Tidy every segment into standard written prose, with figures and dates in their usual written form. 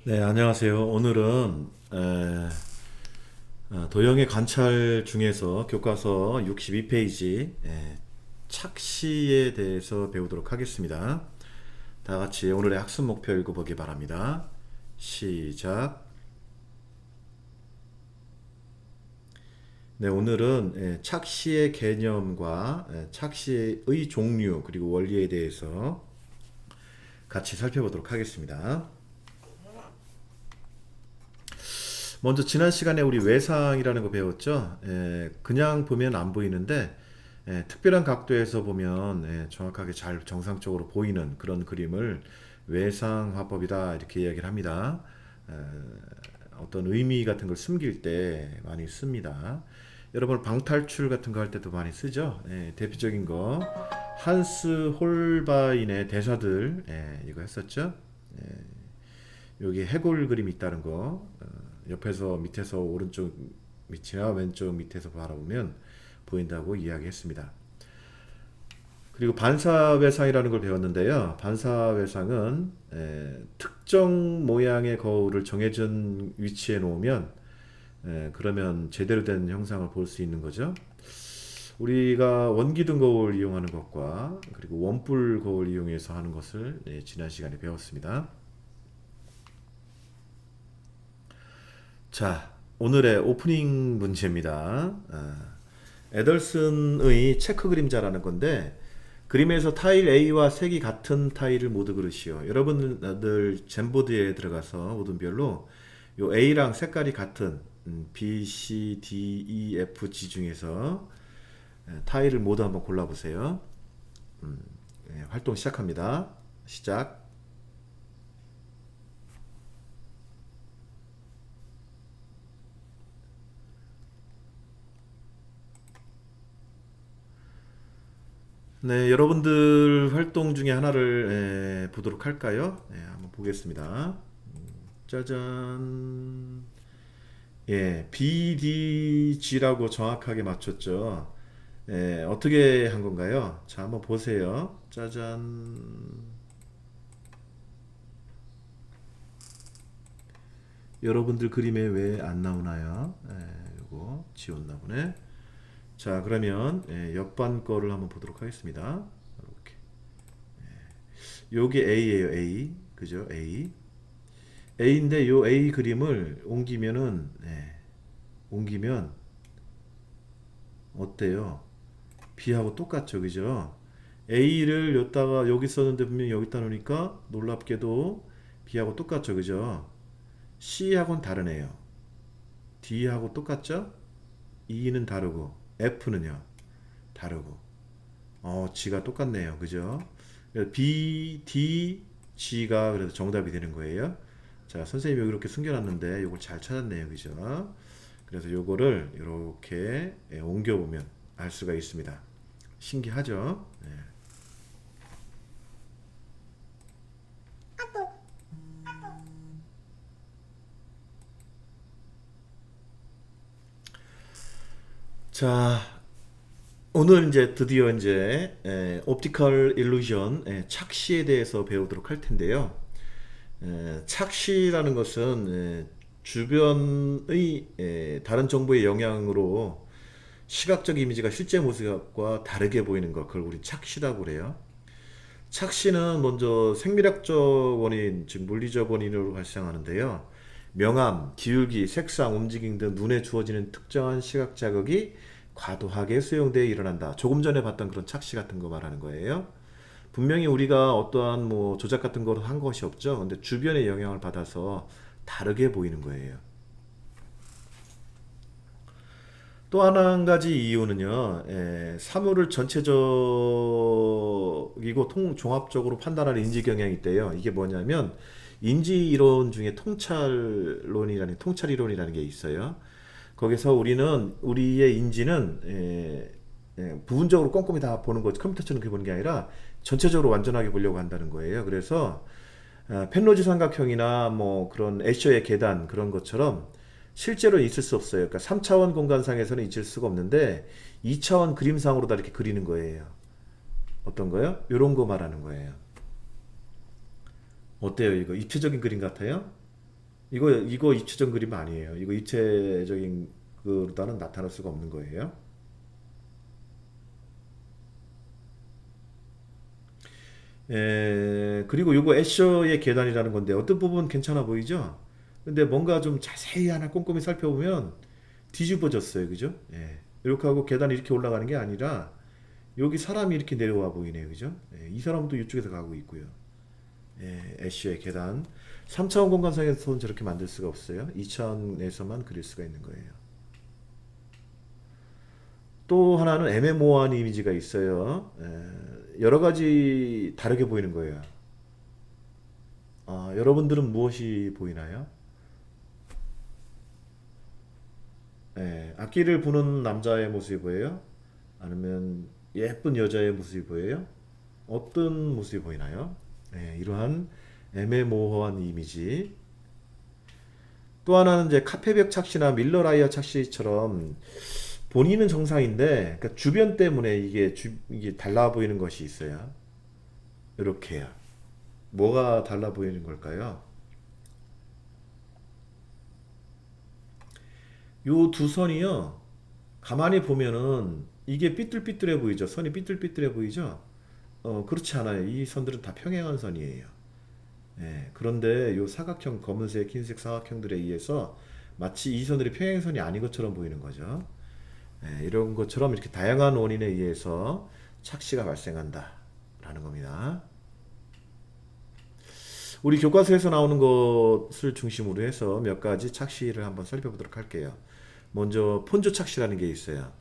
네, 안녕하세요. 오늘은 도형의 관찰 중에서 교과서 62페이지 착시에 대해서 배우도록 하겠습니다. 다 같이 오늘의 학습 목표 읽어보기 바랍니다. 시작. 네, 오늘은 착시의 개념과 착시의 종류 그리고 원리에 대해서 같이 살펴보도록 하겠습니다. 먼저 지난 시간에 우리 외상이라는 거 배웠죠? 그냥 보면 안 보이는데 특별한 각도에서 보면 정확하게 잘 정상적으로 보이는 그런 그림을 외상 화법이다 이렇게 이야기를 합니다. 에, 어떤 의미 같은 걸 숨길 때 많이 씁니다. 여러분 방탈출 같은 거 할 때도 많이 쓰죠. 대표적인 거 한스 홀바인의 대사들 이거 했었죠. 여기 해골 그림이 있다는 거 옆에서 밑에서 오른쪽 밑이나 왼쪽 밑에서 바라보면 보인다고 이야기했습니다. 그리고 반사외상이라는 걸 배웠는데요. 반사외상은 특정 모양의 거울을 정해진 위치에 놓으면 그러면 제대로 된 형상을 볼 수 있는 거죠. 우리가 원기둥 거울 이용하는 것과 그리고 원뿔 거울 이용해서 하는 것을 지난 시간에 배웠습니다. 자, 오늘의 오프닝 문제입니다. 에덜슨의 체크 그림자라는 건데 그림에서 타일 A와 색이 같은 타일을 모두 그리시오. 여러분들 젠보드에 들어가서 모든 별로 요 A랑 색깔이 같은 B, C, D, E, F, G 중에서 타일을 모두 한번 골라보세요. 활동 시작합니다. 시작. 네, 여러분들 활동 중에 하나를 보도록 할까요? 한번 보겠습니다. 짜잔. BDG라고 정확하게 맞췄죠. 어떻게 한 건가요? 자, 한번 보세요. 짜잔. 여러분들 그림에 왜 안 나오나요? 요거 지웠나 보네. 자, 그러면 옆반 거를 한번 보도록 하겠습니다. 이렇게. 요게 A예요, A. 그죠? A. A인데 요 A 그림을 옮기면은 옮기면 어때요? B하고 똑같죠, 그죠? A를 여기다가 여기 썼는데 분명히 여기다 놓으니까 놀랍게도 B하고 똑같죠, 그죠? C하고는 다르네요. D하고 똑같죠? E는 다르고 F는요 다르고 G가 똑같네요, 그죠? B, D, G가 그래서 정답이 되는 거예요. 자, 선생님이 여기 이렇게 숨겨놨는데 이걸 잘 찾았네요, 그죠? 그래서 요거를 이렇게 옮겨보면 알 수가 있습니다. 신기하죠? 네. 자, 오늘 이제 드디어 이제 옵티컬 일루전 착시에 대해서 배우도록 할 텐데요. 착시라는 것은 주변의 다른 정보의 영향으로 시각적 이미지가 실제 모습과 다르게 보이는 것, 그걸 우리 착시라고 그래요. 착시는 먼저 생리학적 원인, 즉 물리적 원인으로 발생하는데요. 명암, 기울기, 색상, 움직임 등 눈에 주어지는 특정한 시각 자극이 과도하게 수용되어 일어난다. 조금 전에 봤던 그런 착시 같은 거 말하는 거예요. 분명히 우리가 어떠한 뭐 조작 같은 걸 한 것이 없죠. 근데 주변의 영향을 받아서 다르게 보이는 거예요. 또 한 가지 이유는요, 사물을 전체적이고 종합적으로 판단하는 인지 경향이 있대요. 이게 뭐냐면 인지 이론 중에 통찰 이론이라는 게 있어요. 거기서 우리는 우리의 인지는 부분적으로 꼼꼼히 다 보는 거지, 컴퓨터처럼 그렇게 보는 게 아니라 전체적으로 완전하게 보려고 한다는 거예요. 그래서 펜로지 삼각형이나 뭐 그런 애셔의 계단 그런 것처럼 실제로 있을 수 없어요. 그러니까 3차원 공간상에서는 있을 수가 없는데 2차원 그림상으로 다 이렇게 그리는 거예요. 어떤 거요? 요런 거 말하는 거예요. 어때요, 이거? 입체적인 그림 같아요? 이거 입체적 그림 아니에요. 이거 입체적인 그로다는 나타날 수가 없는 거예요. 그리고 요거 애셔의 계단이라는 건데 어떤 부분 괜찮아 보이죠? 근데 뭔가 좀 자세히 하나 꼼꼼히 살펴보면 뒤집어졌어요. 그죠? 예. 이렇게 하고 계단이 이렇게 올라가는 게 아니라 여기 사람이 이렇게 내려와 보이네요. 그죠? 예, 이 사람도 이쪽에서 가고 있고요. 예, 애쉬의 계단. 3차원 공간상에서는 저렇게 만들 수가 없어요. 2차원에서만 그릴 수가 있는 거예요. 또 하나는 애매모호한 이미지가 있어요. 여러 가지 다르게 보이는 거예요. 아, 여러분들은 무엇이 보이나요? 악기를 부는 남자의 모습이 보여요? 아니면 예쁜 여자의 모습이 보여요? 어떤 모습이 보이나요? 이러한 애매모호한 이미지. 또 하나는 이제 카페벽 착시나 밀러라이어 착시처럼 본인은 정상인데 그러니까 주변 때문에 이게 달라 보이는 것이 있어요. 이렇게요. 뭐가 달라 보이는 걸까요? 요 두 선이요. 가만히 보면은 이게 삐뚤삐뚤해 보이죠. 선이 삐뚤삐뚤해 보이죠. 그렇지 않아요. 이 선들은 다 평행한 선이에요. 그런데 요 사각형 검은색, 흰색 사각형들에 의해서 마치 이 선들이 평행선이 아닌 것처럼 보이는 거죠. 이런 것처럼 이렇게 다양한 원인에 의해서 착시가 발생한다라는 겁니다. 우리 교과서에서 나오는 것을 중심으로 해서 몇 가지 착시를 한번 살펴보도록 할게요. 먼저 폰조 착시라는 게 있어요.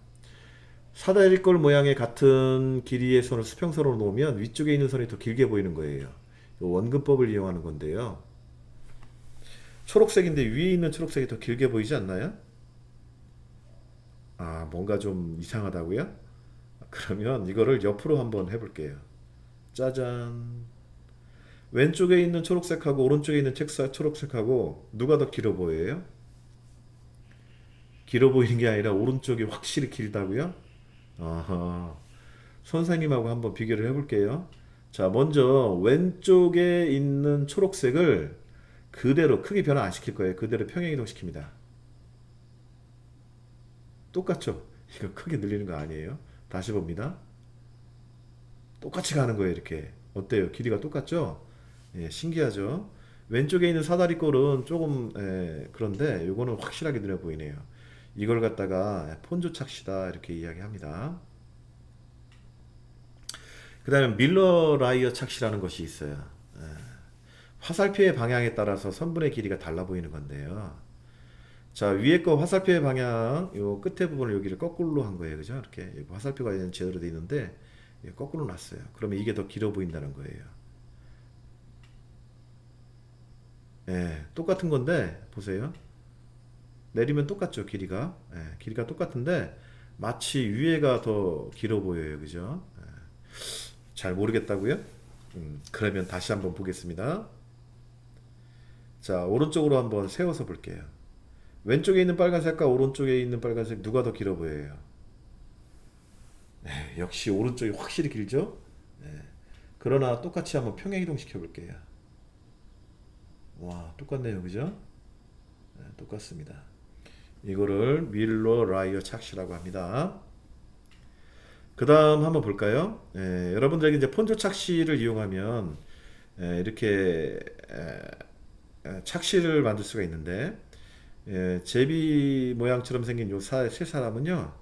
사다리꼴 모양의 같은 길이의 선을 수평선으로 놓으면 위쪽에 있는 선이 더 길게 보이는 거예요. 원근법을 이용하는 건데요. 초록색인데 위에 있는 초록색이 더 길게 보이지 않나요? 아, 뭔가 좀 이상하다고요? 그러면 이거를 옆으로 한번 해볼게요. 짜잔. 왼쪽에 있는 초록색하고 오른쪽에 있는 책사 초록색하고 누가 더 길어 보여요? 길어 보이는 게 아니라 오른쪽이 확실히 길다고요? 아하. 선생님하고 한번 비교를 해볼게요. 자, 먼저 왼쪽에 있는 초록색을 그대로 크게 변화 안 시킬 거예요. 그대로 평행 이동시킵니다. 똑같죠? 이거 크게 늘리는 거 아니에요. 다시 봅니다. 똑같이 가는 거예요, 이렇게. 어때요? 길이가 똑같죠? 예, 신기하죠? 왼쪽에 있는 사다리꼴은 조금 그런데 요거는 확실하게 눈에 보이네요. 이걸 갖다가 폰조 착시다 이렇게 이야기합니다. 그 다음에 밀러 라이어 착시라는 것이 있어요. 화살표의 방향에 따라서 선분의 길이가 달라 보이는 건데요. 자, 위에 거 화살표의 방향, 요 끝에 부분을 여기를 거꾸로 한 거예요. 그죠? 이렇게 화살표가 제대로 돼 있는데 거꾸로 놨어요. 그러면 이게 더 길어 보인다는 거예요. 똑같은 건데 보세요. 내리면 똑같죠, 길이가. 길이가 똑같은데 마치 위에가 더 길어 보여요. 그죠? 잘 모르겠다고요? 그러면 다시 한번 보겠습니다. 자, 오른쪽으로 한번 세워서 볼게요. 왼쪽에 있는 빨간색과 오른쪽에 있는 빨간색 누가 더 길어 보여요? 역시 오른쪽이 확실히 길죠? 그러나 똑같이 한번 평행 이동시켜 볼게요. 와, 똑같네요. 그죠? 똑같습니다. 이거를 밀러 라이어 착시라고 합니다. 그 다음 한번 볼까요? 여러분들에게 이제 폰조 착시를 이용하면 이렇게 착시를 만들 수가 있는데 제비 모양처럼 생긴 세 사람은요,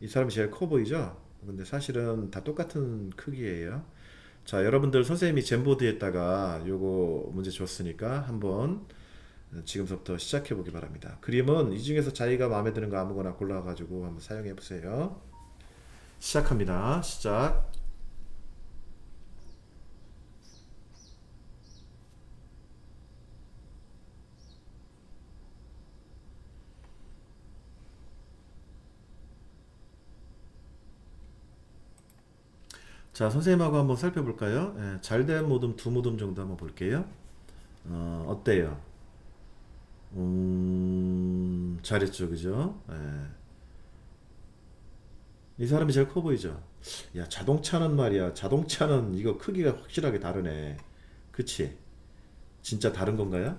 이 사람이 제일 커 보이죠? 근데 사실은 다 똑같은 크기예요. 자, 여러분들 선생님이 젠보드에다가 요거 문제 줬으니까 한번 지금부터 시작해 보기 바랍니다. 그림은 이 중에서 자기가 마음에 드는 거 아무거나 골라가지고 한번 사용해 보세요. 시작합니다. 시작. 자, 선생님하고 한번 살펴볼까요? 잘된 모듬, 두 모듬 정도 한번 볼게요. 어때요? 잘했죠, 그죠? 이 사람이 제일 커 보이죠? 야, 자동차는 말이야. 자동차는 이거 크기가 확실하게 다르네. 그치? 진짜 다른 건가요?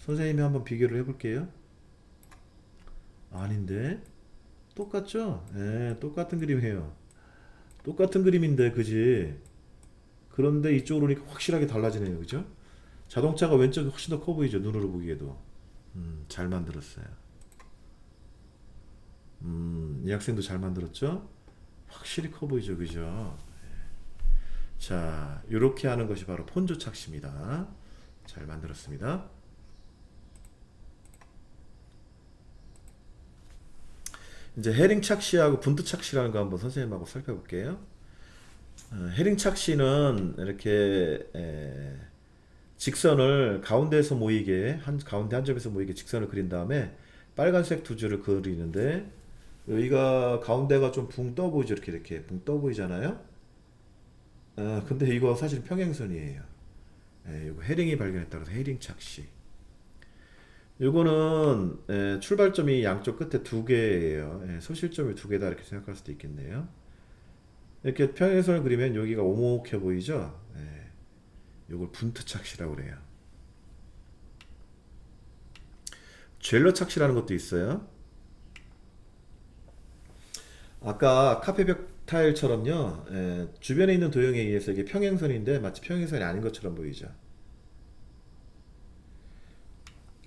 선생님이 한번 비교를 해볼게요. 아닌데? 똑같죠? 예, 똑같은 그림이에요. 똑같은 그림인데, 그지? 그런데 이쪽으로 오니까 확실하게 달라지네요. 그죠? 자동차가 왼쪽이 훨씬 더 커 보이죠? 눈으로 보기에도. 잘 만들었어요. 이 학생도 잘 만들었죠? 확실히 커 보이죠? 그죠? 자, 이렇게 하는 것이 바로 폰조 착시입니다. 잘 만들었습니다. 이제 헤링 착시하고 분트 착시라는 거 한번 선생님하고 살펴볼게요. 헤링 착시는 이렇게 직선을 가운데에서 모이게 가운데 한 점에서 모이게 직선을 그린 다음에 빨간색 두 줄을 그리는데 여기가 가운데가 좀 붕 떠 보이죠. 이렇게 붕 떠 보이잖아요. 근데 이거 사실 평행선이에요. 이거 헤링이 발견했다 그래서 헤링 착시. 요거는 출발점이 양쪽 끝에 두 개예요. 소실점이 두 개다 이렇게 생각할 수도 있겠네요. 이렇게 평행선을 그리면 여기가 오목해 보이죠? 요걸 분트 착시라고 그래요. 젤러 착시라는 것도 있어요. 아까 카페벽 타일처럼요. 주변에 있는 도형에 의해서 이게 평행선인데 마치 평행선이 아닌 것처럼 보이죠.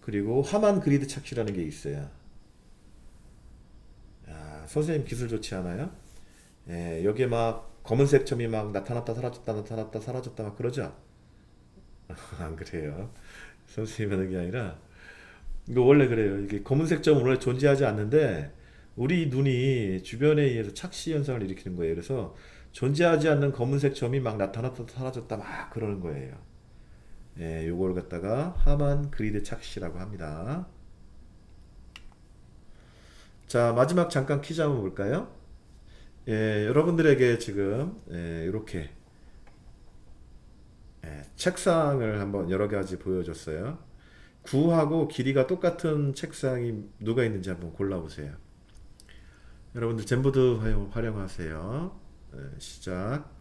그리고 화만 그리드 착시라는 게 있어요. 야, 선생님 기술 좋지 않아요? 여기에 막 검은색 점이 막 나타났다 사라졌다 나타났다 사라졌다 막 그러죠? 안 그래요. 선생님이 하는 게 아니라 이거 원래 그래요. 이게 검은색 점은 원래 존재하지 않는데 우리 눈이 주변에 의해서 착시 현상을 일으키는 거예요. 그래서 존재하지 않는 검은색 점이 막 나타났다 사라졌다 막 그러는 거예요. 요걸 갖다가 하만 그리드 착시라고 합니다. 자, 마지막 잠깐 퀴즈 한번 볼까요? 여러분들에게 지금 이렇게 책상을 한번 여러 가지 보여줬어요. 구하고 길이가 똑같은 책상이 누가 있는지 한번 골라보세요. 여러분들 젠보드 활용하세요. 시작.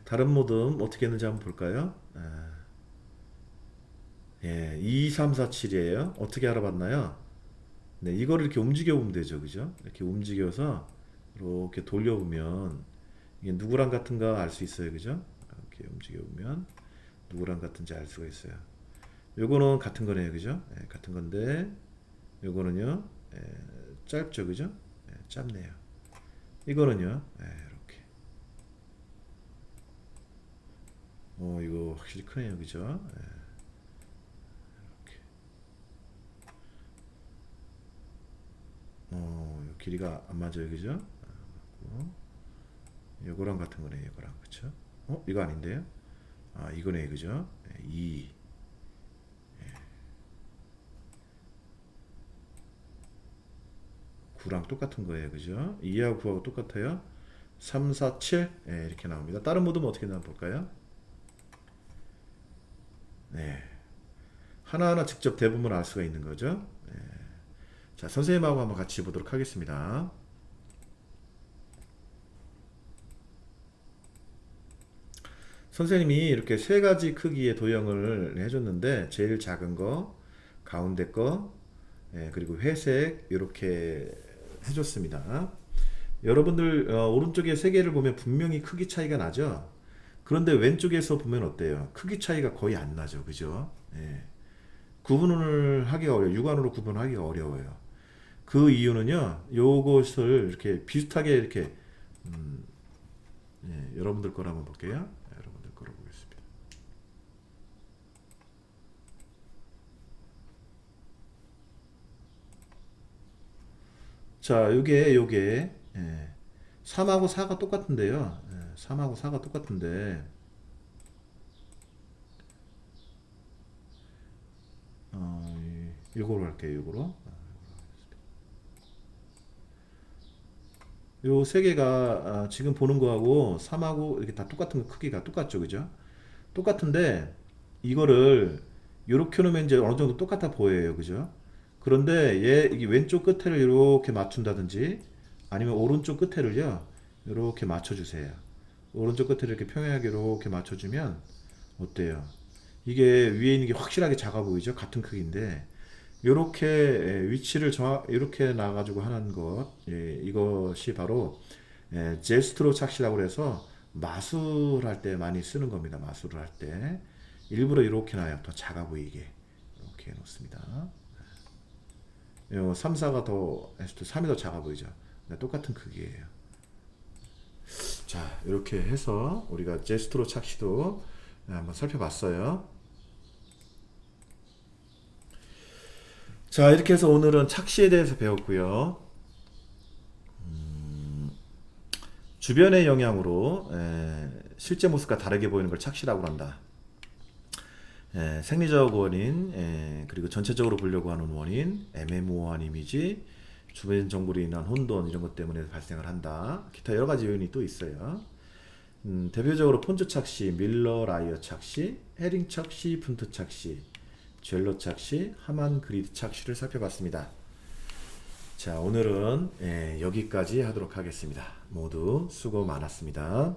다른 모듬 어떻게 했는지 한번 볼까요? 2, 3, 4, 7이에요. 어떻게 알아봤나요? 네, 이거를 이렇게 움직여 보면 되죠. 그죠? 이렇게 움직여서 이렇게 돌려보면 이게 누구랑 같은가 알 수 있어요. 그죠? 이렇게 움직여 보면 누구랑 같은지 알 수가 있어요. 요거는 같은 거네요. 그죠? 같은 건데 요거는요. 짧죠. 그죠? 짧네요. 이거는요. 이렇게. 이거 확실히 크네요. 그죠? 이렇게. 요 길이가 안 맞아요. 그죠? 요거랑 같은 거네. 요거랑. 그쵸? 이거 아닌데요? 아, 이거네. 그죠? 2. 9랑 똑같은 거예요. 그죠? 2하고 9하고 똑같아요. 3, 4, 7. 이렇게 나옵니다. 다른 모드는 어떻게 나와 볼까요? 네. 하나하나 직접 대부분 알 수가 있는 거죠. 자, 선생님하고 한번 같이 보도록 하겠습니다. 선생님이 이렇게 세 가지 크기의 도형을 해줬는데 제일 작은 거, 가운데 거, 그리고 회색 이렇게 해줬습니다. 여러분들 오른쪽에 세 개를 보면 분명히 크기 차이가 나죠? 그런데 왼쪽에서 보면 어때요? 크기 차이가 거의 안 나죠, 그죠? 구분을 하기가 어려워요. 육안으로 구분하기가 어려워요. 그 이유는요, 요것을 이렇게 비슷하게 이렇게 여러분들 거를 한번 볼게요. 여러분들 거를 보겠습니다. 자, 요게 3하고 4가 똑같은데요. 3하고 4가 똑같은데 요거로 할게요. 요거로. 요 세 개가 지금 보는 거하고 3하고 이렇게 다 똑같은 거 크기가 똑같죠. 그죠? 똑같은데 이거를 요렇게 놓으면 이제 어느 정도 똑같아 보여요. 그죠? 그런데 이게 왼쪽 끝에를 이렇게 맞춘다든지 아니면 오른쪽 끝에를요 이렇게 맞춰주세요. 오른쪽 끝에를 이렇게 평행하게 이렇게 맞춰주면 어때요? 이게 위에 있는 게 확실하게 작아 보이죠? 같은 크기인데 이렇게 위치를 이렇게 놔가지고 하는 것, 이것이 바로 제스트로 착시라고 해서 마술할 때 많이 쓰는 겁니다. 마술을 할 때 일부러 이렇게 놔요. 더 작아 보이게 이렇게 놓습니다. 3, 4가 더 했을 때 3이 더 작아 보이죠. 근데 똑같은 크기예요. 자, 이렇게 해서 우리가 제스트로 착시도 한번 살펴봤어요. 자, 이렇게 해서 오늘은 착시에 대해서 배웠고요. 주변의 영향으로 실제 모습과 다르게 보이는 걸 착시라고 한다. 생리적 원인, 그리고 전체적으로 보려고 하는 원인, 애매모호한 이미지, 주변 정보로 인한 혼돈 이런 것 때문에 발생을 한다. 기타 여러 가지 요인이 또 있어요. 대표적으로 폰즈 착시, 밀러 라이어 착시, 헤링 착시, 푼트 착시, 젤로 착시, 하만 그리드 착시를 살펴봤습니다. 자, 오늘은 여기까지 하도록 하겠습니다. 모두 수고 많았습니다.